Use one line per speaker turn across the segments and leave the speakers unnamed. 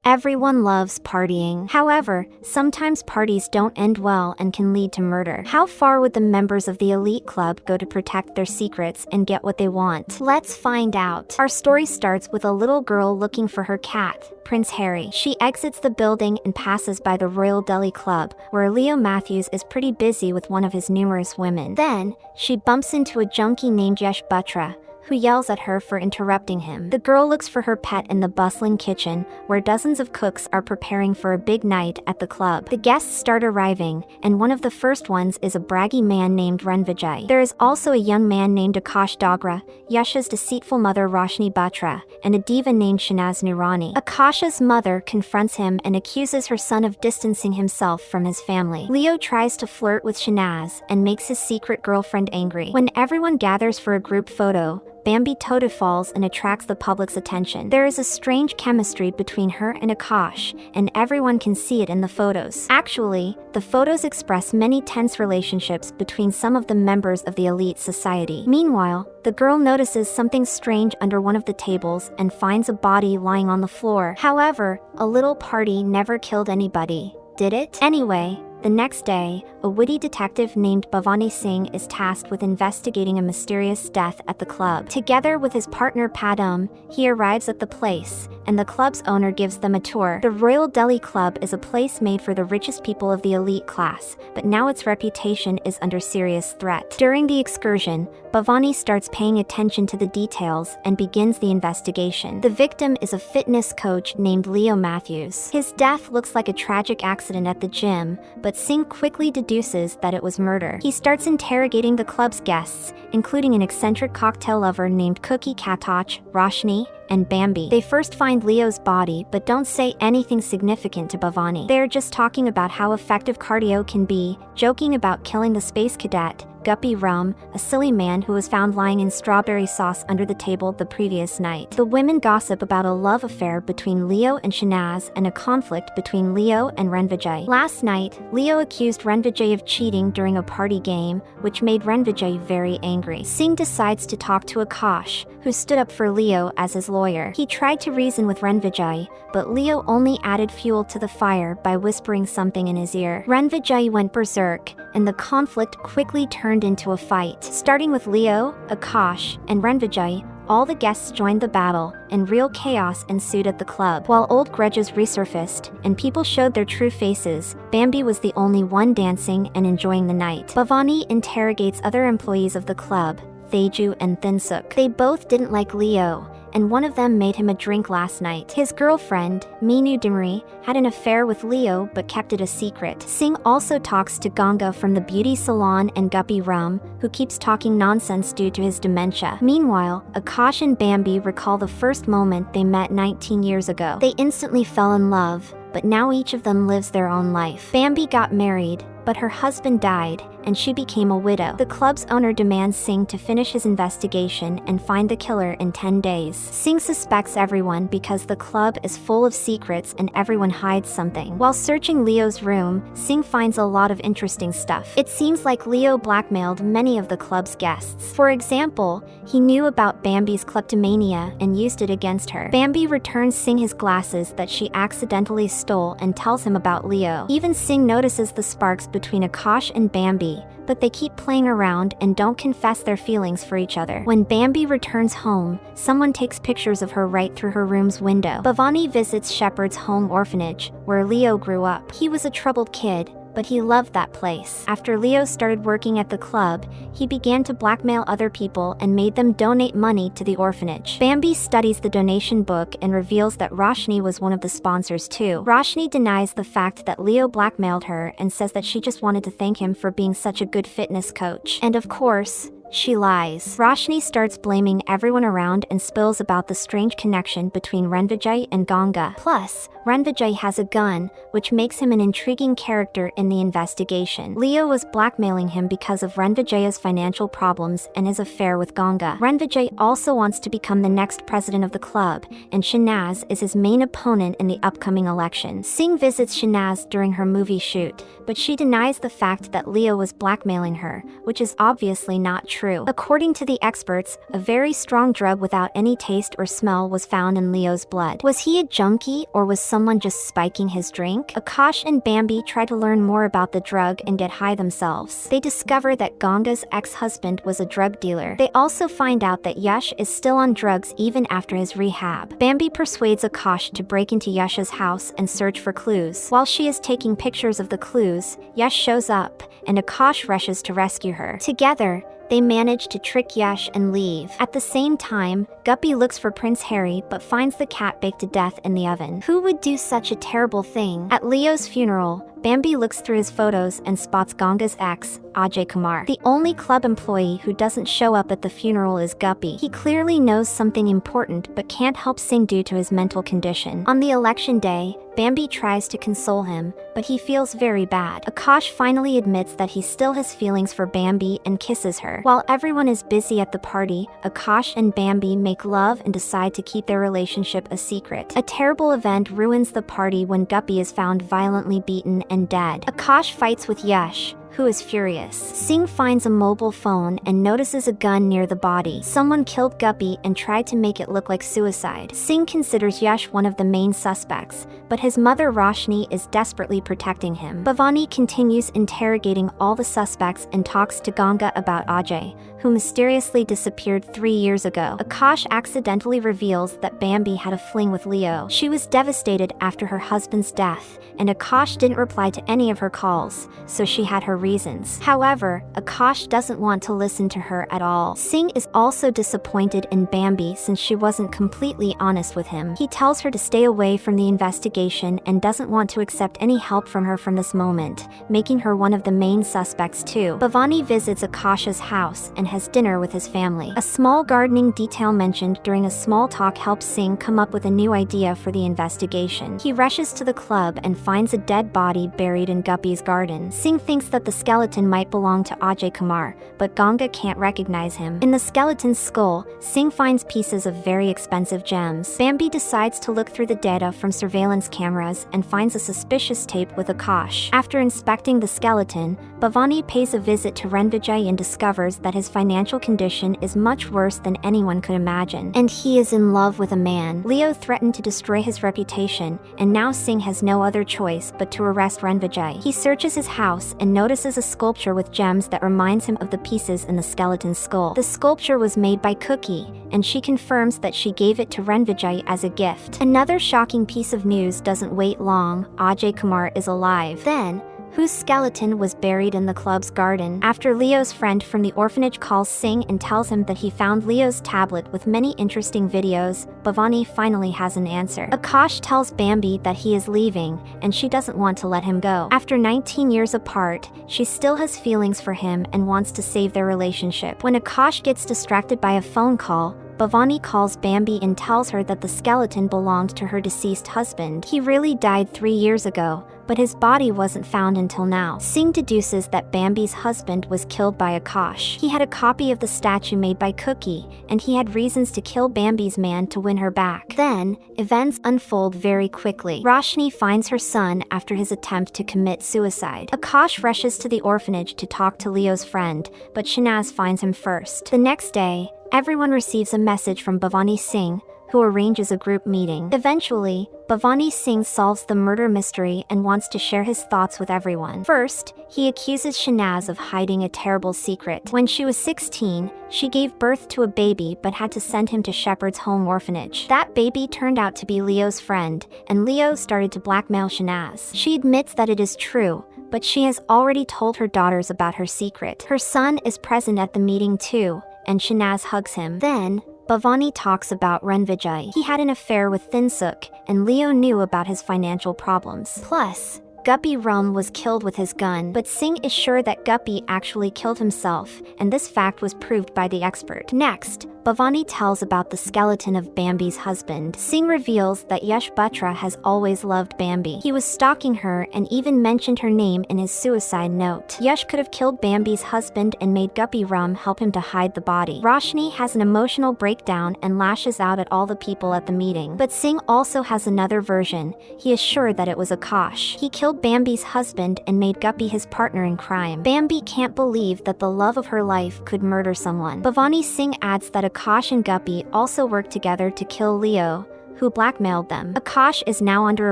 Everyone loves partying. However, sometimes parties don't end well and can lead to murder. How far would the members of the elite club go to protect their secrets and get what they want? Let's find out. Our story starts with a little girl looking for her cat, Prince Harry. She exits the building and passes by the Royal Deli Club, where Leo Matthews is pretty busy with one of his numerous women. Then, she bumps into a junkie named Yesh Batra, who yells at her for interrupting him. The girl looks for her pet in the bustling kitchen, where dozens of cooks are preparing for a big night at the club. The guests start arriving, and one of the first ones is a braggy man named Ranvijay. There is also a young man named Akash Dogra, Yash's deceitful mother Roshni Batra, and a diva named Shanaz Nurani. Akash's mother confronts him and accuses her son of distancing himself from his family. Leo tries to flirt with Shanaz and makes his secret girlfriend angry. When everyone gathers for a group photo, Bambi Toto falls and attracts the public's attention. There is a strange chemistry between her and Akash, and everyone can see it in the photos. Actually, the photos express many tense relationships between some of the members of the elite society. Meanwhile, the girl notices something strange under one of the tables and finds a body lying on the floor. However, a little party never killed anybody, did it? Anyway, the next day, a witty detective named Bhavani Singh is tasked with investigating a mysterious death at the club. Together with his partner Padam, he arrives at the place, and the club's owner gives them a tour. The Royal Delhi Club is a place made for the richest people of the elite class, but now its reputation is under serious threat. During the excursion, Bhavani starts paying attention to the details and begins the investigation. The victim is a fitness coach named Leo Matthews. His death looks like a tragic accident at the gym, but Singh quickly deduces that it was murder. He starts interrogating the club's guests, including an eccentric cocktail lover named Cookie Katoch, Roshni, and Bambi. They first find Leo's body but don't say anything significant to Bhavani. They're just talking about how effective cardio can be, joking about killing the space cadet, Guppy Rum, a silly man who was found lying in strawberry sauce under the table the previous night. The women gossip about a love affair between Leo and Shanaz and a conflict between Leo and Ranvijay. Last night, Leo accused Ranvijay of cheating during a party game, which made Ranvijay very angry. Singh decides to talk to Akash, who stood up for Leo as his lawyer. He tried to reason with Ranvijay, but Leo only added fuel to the fire by whispering something in his ear. Ranvijay went berserk, and the conflict quickly turned into a fight. Starting with Leo, Akash, and Ranvijay, all the guests joined the battle, and real chaos ensued at the club. While old grudges resurfaced, and people showed their true faces, Bambi was the only one dancing and enjoying the night. Bhavani interrogates other employees of the club, Theju and Thinsuk. They both didn't like Leo, and one of them made him a drink last night. His girlfriend, Meenu Dimri, had an affair with Leo but kept it a secret. Singh also talks to Ganga from the beauty salon and Guppy Rum, who keeps talking nonsense due to his dementia. Meanwhile, Akash and Bambi recall the first moment they met 19 years ago. They instantly fell in love, but now each of them lives their own life. Bambi got married, but her husband died, and she became a widow. The club's owner demands Singh to finish his investigation and find the killer in 10 days. Singh suspects everyone because the club is full of secrets and everyone hides something. While searching Leo's room, Singh finds a lot of interesting stuff. It seems like Leo blackmailed many of the club's guests. For example, he knew about Bambi's kleptomania and used it against her. Bambi returns Singh his glasses that she accidentally stole and tells him about Leo. Even Singh notices the sparks between Akash and Bambi, but they keep playing around and don't confess their feelings for each other. When Bambi returns home, someone takes pictures of her right through her room's window. Bhavani visits Shepard's home orphanage, where Leo grew up. He was a troubled kid, but he loved that place. After Leo started working at the club, he began to blackmail other people and made them donate money to the orphanage. Bambi studies the donation book and reveals that Roshni was one of the sponsors too. Roshni denies the fact that Leo blackmailed her and says that she just wanted to thank him for being such a good fitness coach. And of course, she lies. Roshni starts blaming everyone around and spills about the strange connection between Ranvijay and Ganga. Plus, Ranvijay has a gun, which makes him an intriguing character in the investigation. Leo was blackmailing him because of Ranvijay's financial problems and his affair with Ganga. Ranvijay also wants to become the next president of the club, and Shanaz is his main opponent in the upcoming election. Singh visits Shanaz during her movie shoot, but she denies the fact that Leo was blackmailing her, which is obviously not true. true. According to the experts, a very strong drug without any taste or smell was found in Leo's blood. Was he a junkie, or was someone just spiking his drink? Akash and Bambi try to learn more about the drug and get high themselves. They discover that Ganga's ex-husband was a drug dealer. They also find out that Yash is still on drugs even after his rehab. Bambi persuades Akash to break into Yash's house and search for clues. While she is taking pictures of the clues, Yash shows up, and Akash rushes to rescue her. Together, they manage to trick Yash and leave. At the same time, Guppy looks for Prince Harry but finds the cat baked to death in the oven. Who would do such a terrible thing? At Leo's funeral, Bambi looks through his photos and spots Ganga's ex, Ajay Kumar. The only club employee who doesn't show up at the funeral is Guppy. He clearly knows something important but can't help Singh due to his mental condition. On the election day, Bambi tries to console him, but he feels very bad. Akash finally admits that he still has feelings for Bambi and kisses her. While everyone is busy at the party, Akash and Bambi make love and decide to keep their relationship a secret. A terrible event ruins the party when Guppy is found violently beaten and dead. Akash fights with Yash, who is furious. Singh finds a mobile phone and notices a gun near the body. Someone killed Guppy and tried to make it look like suicide. Singh considers Yash one of the main suspects, but his mother Roshni is desperately protecting him. Bhavani continues interrogating all the suspects and talks to Ganga about Ajay, who mysteriously disappeared 3 years ago. Akash accidentally reveals that Bambi had a fling with Leo. She was devastated after her husband's death, and Akash didn't reply to any of her calls, so she had her reasons. However, Akash doesn't want to listen to her at all. Singh is also disappointed in Bambi since she wasn't completely honest with him. He tells her to stay away from the investigation and doesn't want to accept any help from her from this moment, making her one of the main suspects too. Bhavani visits Akash's house and has dinner with his family. A small gardening detail mentioned during a small talk helps Singh come up with a new idea for the investigation. He rushes to the club and finds a dead body buried in Guppy's garden. Singh thinks that the skeleton might belong to Ajay Kumar, but Ganga can't recognize him. In the skeleton's skull, Singh finds pieces of very expensive gems. Bambi decides to look through the data from surveillance cameras and finds a suspicious tape with Akash. After inspecting the skeleton, Bhavani pays a visit to Renvijay and discovers that his financial condition is much worse than anyone could imagine. And he is in love with a man. Leo threatened to destroy his reputation, and now Singh has no other choice but to arrest Renvijay. He searches his house and notices a sculpture with gems that reminds him of the pieces in the skeleton's skull. The sculpture was made by Cookie, and she confirms that she gave it to Renvijay as a gift. Another shocking piece of news doesn't wait long. Ajay Kumar is alive. Then, whose skeleton was buried in the club's garden. After Leo's friend from the orphanage calls Singh and tells him that he found Leo's tablet with many interesting videos, Bhavani finally has an answer. Akash tells Bambi that he is leaving, and she doesn't want to let him go. After 19 years apart, she still has feelings for him and wants to save their relationship. When Akash gets distracted by a phone call, Bhavani calls Bambi and tells her that the skeleton belonged to her deceased husband. He really died 3 years ago, but his body wasn't found until now. Singh deduces that Bambi's husband was killed by Akash. He had a copy of the statue made by Cookie, and he had reasons to kill Bambi's man to win her back. Then, events unfold very quickly. Roshni finds her son after his attempt to commit suicide. Akash rushes to the orphanage to talk to Leo's friend, but Shanaz finds him first. The next day, everyone receives a message from Bhavani Singh, who arranges a group meeting. Eventually, Bhavani Singh solves the murder mystery and wants to share his thoughts with everyone. First, he accuses Shanaz of hiding a terrible secret. When she was 16, she gave birth to a baby but had to send him to Shepherd's Home orphanage. That baby turned out to be Leo's friend, and Leo started to blackmail Shanaz. She admits that it is true, but she has already told her daughters about her secret. Her son is present at the meeting too, and Shanaz hugs him. Then, Bhavani talks about Renvijay. He had an affair with Thinsuk, and Leo knew about his financial problems. Plus, Guppy Ram was killed with his gun, but Singh is sure that Guppy actually killed himself, and this fact was proved by the expert. Next, Bhavani tells about the skeleton of Bambi's husband. Singh reveals that Yash Batra has always loved Bambi. He was stalking her and even mentioned her name in his suicide note. Yash could have killed Bambi's husband and made Guppy Ram help him to hide the body. Roshni has an emotional breakdown and lashes out at all the people at the meeting. But Singh also has another version. He is sure that it was Akash. He killed Bambi's husband and made Guppy his partner in crime. Bambi can't believe that the love of her life could murder someone. Bhavani Singh adds that Akash and Guppy also worked together to kill Leo, who blackmailed them. Akash is now under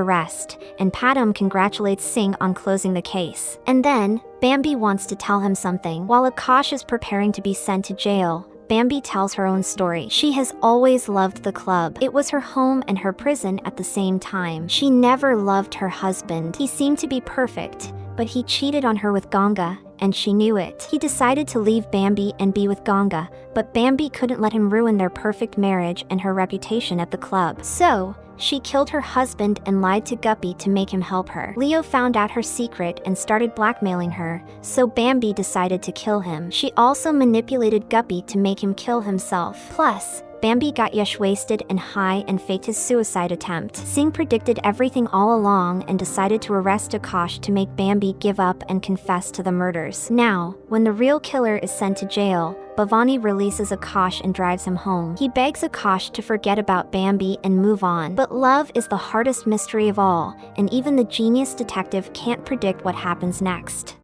arrest, and Padam congratulates Singh on closing the case. And then, Bambi wants to tell him something. While Akash is preparing to be sent to jail, Bambi tells her own story. She has always loved the club. It was her home and her prison at the same time. She never loved her husband. He seemed to be perfect, but he cheated on her with Ganga, and she knew it. He decided to leave Bambi and be with Ganga, but Bambi couldn't let him ruin their perfect marriage and her reputation at the club. So, she killed her husband and lied to Guppy to make him help her. Leo found out her secret and started blackmailing her, so Bambi decided to kill him. She also manipulated Guppy to make him kill himself. Plus, Bambi got Yash wasted and high and faked his suicide attempt. Singh predicted everything all along and decided to arrest Akash to make Bambi give up and confess to the murders. Now, when the real killer is sent to jail, Bhavani releases Akash and drives him home. He begs Akash to forget about Bambi and move on. But love is the hardest mystery of all, and even the genius detective can't predict what happens next.